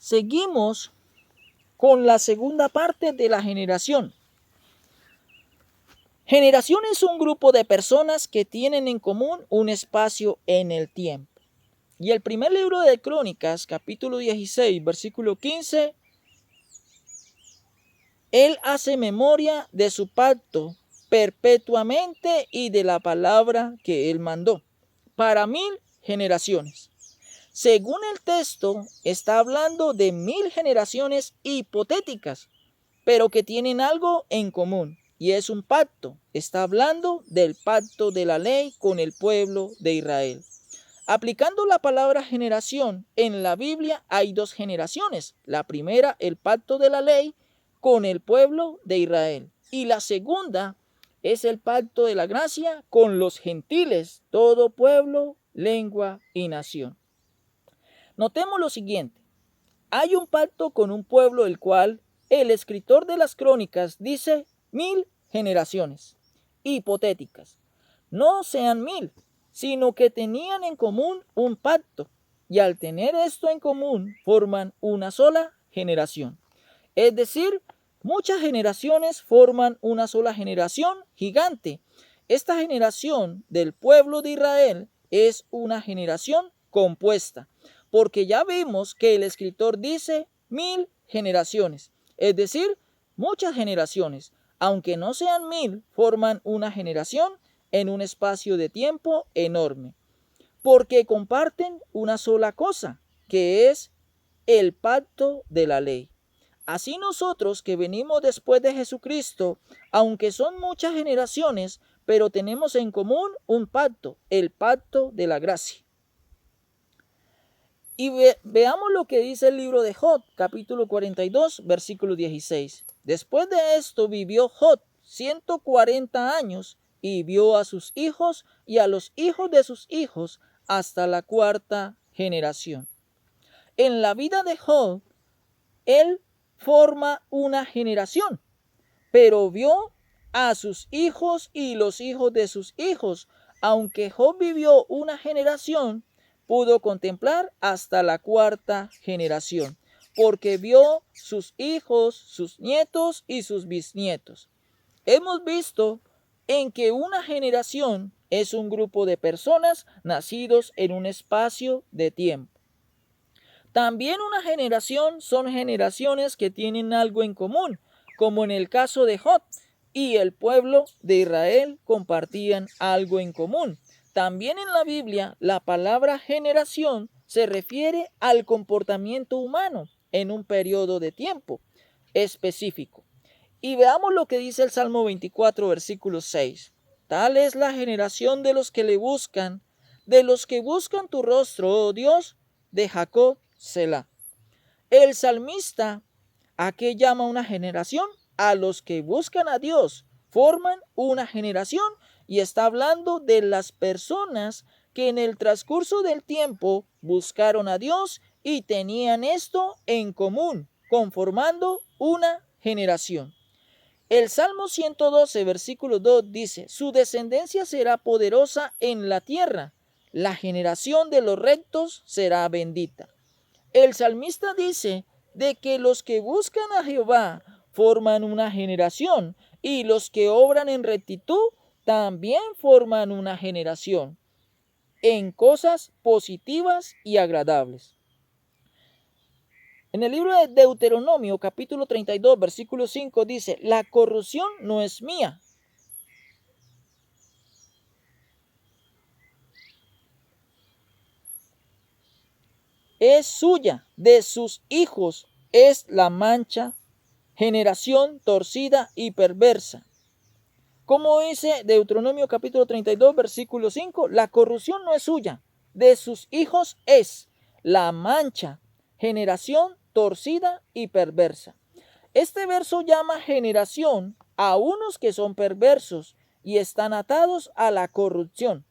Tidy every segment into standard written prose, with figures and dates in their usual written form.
seguimos con la segunda parte de la generación. Generación es un grupo de personas que tienen en común un espacio en el tiempo. Y el primer libro de Crónicas, capítulo 16, versículo 15, él hace memoria de su pacto perpetuamente y de la palabra que él mandó para 1000 generaciones. Según el texto, está hablando de 1000 generaciones hipotéticas, pero que tienen algo en común, y es un pacto. Está hablando del pacto de la ley con el pueblo de Israel. Aplicando la palabra generación, en la Biblia hay 2 generaciones. La primera, el pacto de la ley con el pueblo de Israel. Y la segunda es el pacto de la gracia con los gentiles, todo pueblo, lengua y nación. Notemos lo siguiente. Hay un pacto con un pueblo el cual el escritor de las Crónicas dice 1000 generaciones hipotéticas. No sean 1000, sino que tenían en común un pacto, y al tener esto en común forman una sola generación. Es decir, muchas generaciones forman una sola generación gigante. Esta generación del pueblo de Israel es una generación compuesta, porque ya vimos que el escritor dice 1000 generaciones, es decir, muchas generaciones, aunque no sean 1000, forman una generación en un espacio de tiempo enorme, porque comparten una sola cosa, que es el pacto de la ley. Así nosotros que venimos después de Jesucristo, aunque son muchas generaciones, pero tenemos en común un pacto, el pacto de la gracia. Y veamos lo que dice el libro de Job, capítulo 42, versículo 16. Después de esto vivió Job 140 años y vio a sus hijos y a los hijos de sus hijos hasta la 4ª generación. En la vida de Job, él forma una generación, pero vio a sus hijos y los hijos de sus hijos. Aunque Job vivió una generación, pudo contemplar hasta la 4ª generación, porque vio sus hijos, sus nietos y sus bisnietos. Hemos visto en que una generación es un grupo de personas nacidos en un espacio de tiempo. También una generación son generaciones que tienen algo en común, como en el caso de Job y el pueblo de Israel compartían algo en común. También en la Biblia la palabra generación se refiere al comportamiento humano en un periodo de tiempo específico. Y veamos lo que dice el Salmo 24, versículo 6. Tal es la generación de los que le buscan, de los que buscan tu rostro, oh Dios, de Jacob, Selah. El salmista, ¿a qué llama una generación? A los que buscan a Dios, forman una generación, y está hablando de las personas que en el transcurso del tiempo buscaron a Dios y tenían esto en común, conformando una generación. El Salmo 112, versículo 2 dice, su descendencia será poderosa en la tierra, la generación de los rectos será bendita. El salmista dice de que los que buscan a Jehová forman una generación y los que obran en rectitud también forman una generación en cosas positivas y agradables. En el libro de Deuteronomio, capítulo 32, versículo 5 dice, la corrupción no es mía. Es suya, de sus hijos es la mancha, generación torcida y perversa. Como dice Deuteronomio capítulo 32, versículo 5, la corrupción no es suya, de sus hijos es la mancha, generación torcida y perversa. Este verso llama generación a unos que son perversos y están atados a la corrupción.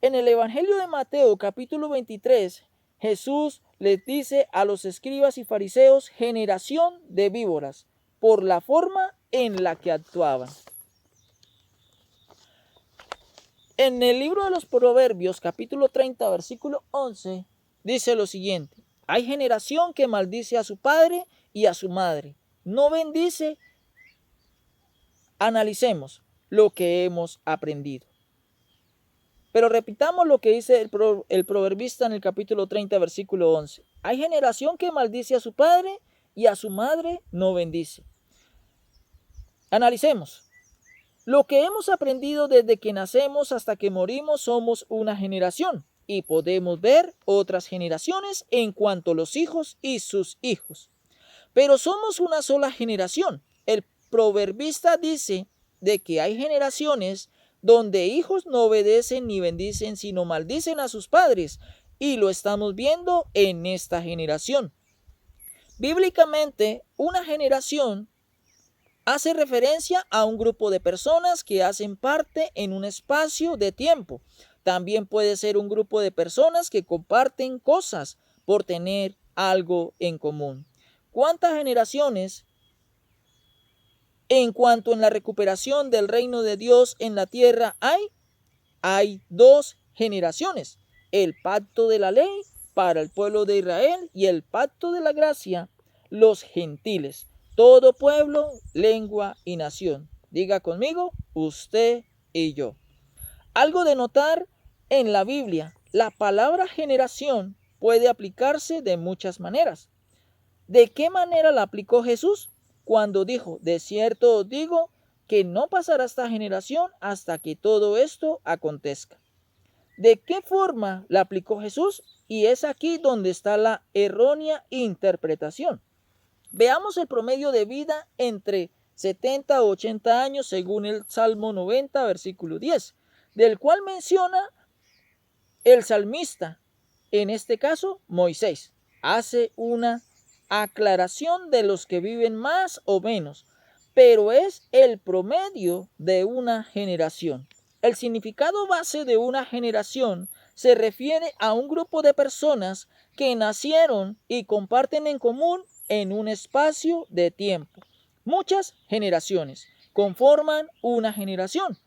En el Evangelio de Mateo capítulo 23, Jesús les dice a los escribas y fariseos, generación de víboras, por la forma en la que actuaban. En el libro de los Proverbios, capítulo 30, versículo 11, dice lo siguiente, Hay generación que maldice a su padre y a su madre. No bendice. Analicemos lo que hemos aprendido. Pero repitamos lo que dice el proverbista en el capítulo 30, versículo 11. Hay generación que maldice a su padre y a su madre no bendice. Analicemos. Lo que hemos aprendido desde que nacemos hasta que morimos somos una generación y podemos ver otras generaciones en cuanto a los hijos y sus hijos. Pero somos una sola generación. El proverbista dice de que hay generaciones donde hijos no obedecen ni bendicen, sino maldicen a sus padres, y lo estamos viendo en esta generación. Bíblicamente, una generación hace referencia a un grupo de personas que hacen parte en un espacio de tiempo. También puede ser un grupo de personas que comparten cosas por tener algo en común. ¿Cuántas generaciones en cuanto en la recuperación del reino de Dios en la tierra hay? Hay 2 generaciones. El pacto de la ley para el pueblo de Israel y el pacto de la gracia, los gentiles. Todo pueblo, lengua y nación. Diga conmigo, usted y yo. Algo de notar en la Biblia, la palabra generación puede aplicarse de muchas maneras. ¿De qué manera la aplicó Jesús? Cuando dijo, de cierto os digo que no pasará esta generación hasta que todo esto acontezca. ¿De qué forma la aplicó Jesús? Y es aquí donde está la errónea interpretación. Veamos el promedio de vida entre 70 o 80 años según el Salmo 90, versículo 10, del cual menciona el salmista, en este caso Moisés. Hace una aclaración de los que viven más o menos, pero es el promedio de una generación. El significado base de una generación se refiere a un grupo de personas que nacieron y comparten en común en un espacio de tiempo. Muchas generaciones conforman una generación.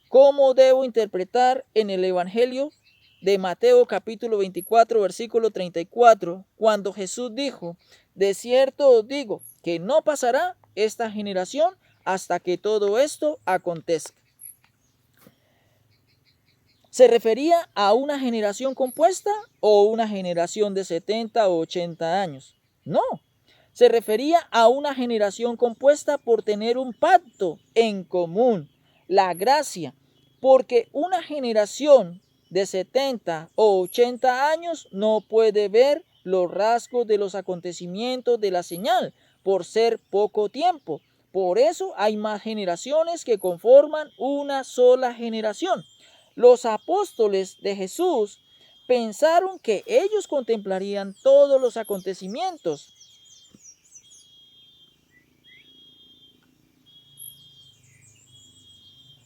¿Cómo debo interpretar en el Evangelio de Mateo capítulo 24, versículo 34, cuando Jesús dijo, de cierto os digo que no pasará esta generación hasta que todo esto acontezca? ¿Se refería a una generación compuesta o una generación de 70 o 80 años? No, se refería a una generación compuesta por tener un pacto en común, la gracia, porque una generación de 70 o 80 años no puede ver los rasgos de los acontecimientos de la señal por ser poco tiempo. Por eso hay más generaciones que conforman una sola generación. Los apóstoles de Jesús pensaron que ellos contemplarían todos los acontecimientos.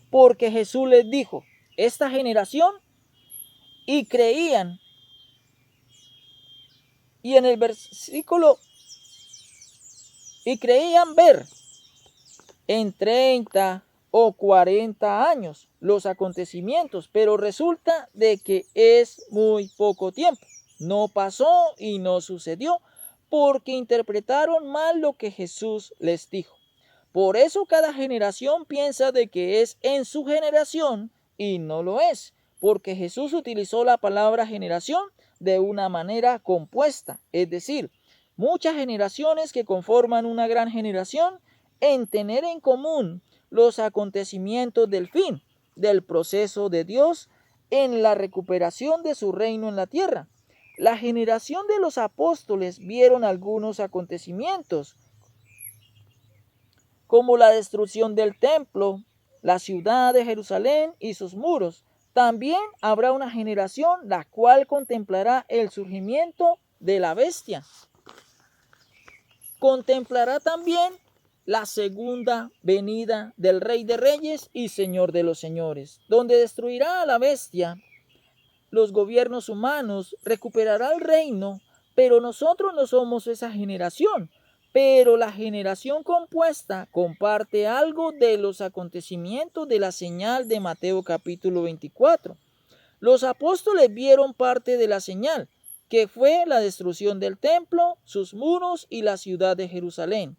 Porque Jesús les dijo, esta generación, y creían. Y en el versículo, y creían ver en 30 o 40 años los acontecimientos, pero resulta de que es muy poco tiempo. No pasó y no sucedió porque interpretaron mal lo que Jesús les dijo. Por eso cada generación piensa de que es en su generación y no lo es, porque Jesús utilizó la palabra generación de una manera compuesta, es decir, muchas generaciones que conforman una gran generación en tener en común los acontecimientos del fin del proceso de Dios en la recuperación de su reino en la tierra. La generación de los apóstoles vieron algunos acontecimientos, como la destrucción del templo, la ciudad de Jerusalén y sus muros. También habrá una generación la cual contemplará el surgimiento de la bestia. Contemplará también la segunda venida del Rey de Reyes y Señor de los Señores, donde destruirá a la bestia, los gobiernos humanos, recuperará el reino, pero nosotros no somos esa generación. Pero la generación compuesta comparte algo de los acontecimientos de la señal de Mateo capítulo 24. Los apóstoles vieron parte de la señal, que fue la destrucción del templo, sus muros y la ciudad de Jerusalén.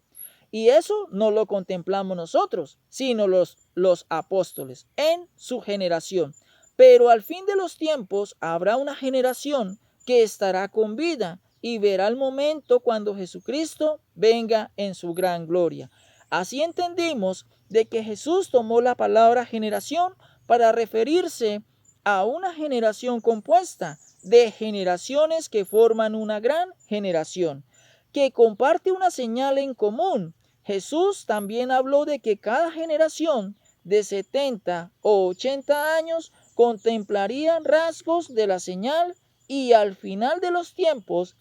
Y eso no lo contemplamos nosotros, sino los apóstoles en su generación. Pero al fin de los tiempos habrá una generación que estará con vida y verá el momento cuando Jesucristo venga en su gran gloria. Así entendimos de que Jesús tomó la palabra generación para referirse a una generación compuesta de generaciones que forman una gran generación, que comparte una señal en común. Jesús también habló de que cada generación de 70 o 80 años contemplarían rasgos de la señal y al final de los tiempos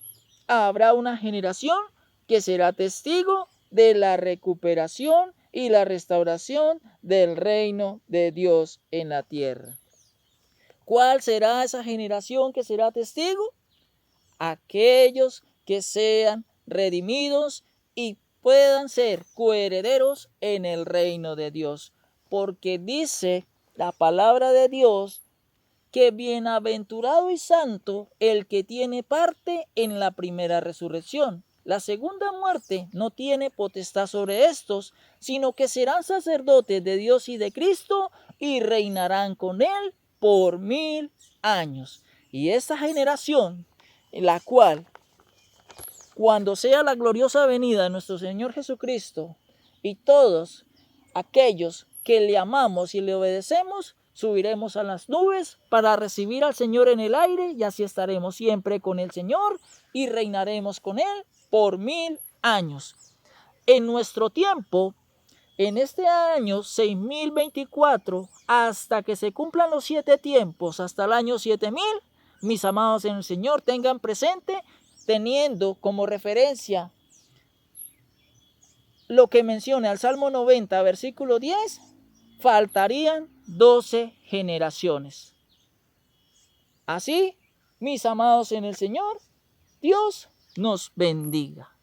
habrá una generación que será testigo de la recuperación y la restauración del reino de Dios en la tierra. ¿Cuál será esa generación que será testigo? Aquellos que sean redimidos y puedan ser coherederos en el reino de Dios. Porque dice la palabra de Dios que bienaventurado y santo el que tiene parte en la primera resurrección. La segunda muerte no tiene potestad sobre estos, sino que serán sacerdotes de Dios y de Cristo y reinarán con él por 1000 años. Y esta generación, en la cual, cuando sea la gloriosa venida de nuestro Señor Jesucristo, y todos aquellos que le amamos y le obedecemos, subiremos a las nubes para recibir al Señor en el aire, y así estaremos siempre con el Señor y reinaremos con él por 1000 años. En nuestro tiempo, en este año 6024, hasta que se cumplan los 7 tiempos, hasta el año 7000, mis amados en el Señor, tengan presente, teniendo como referencia lo que menciona el Salmo 90, versículo 10, faltarían 12 generaciones. Así, mis amados en el Señor, Dios nos bendiga.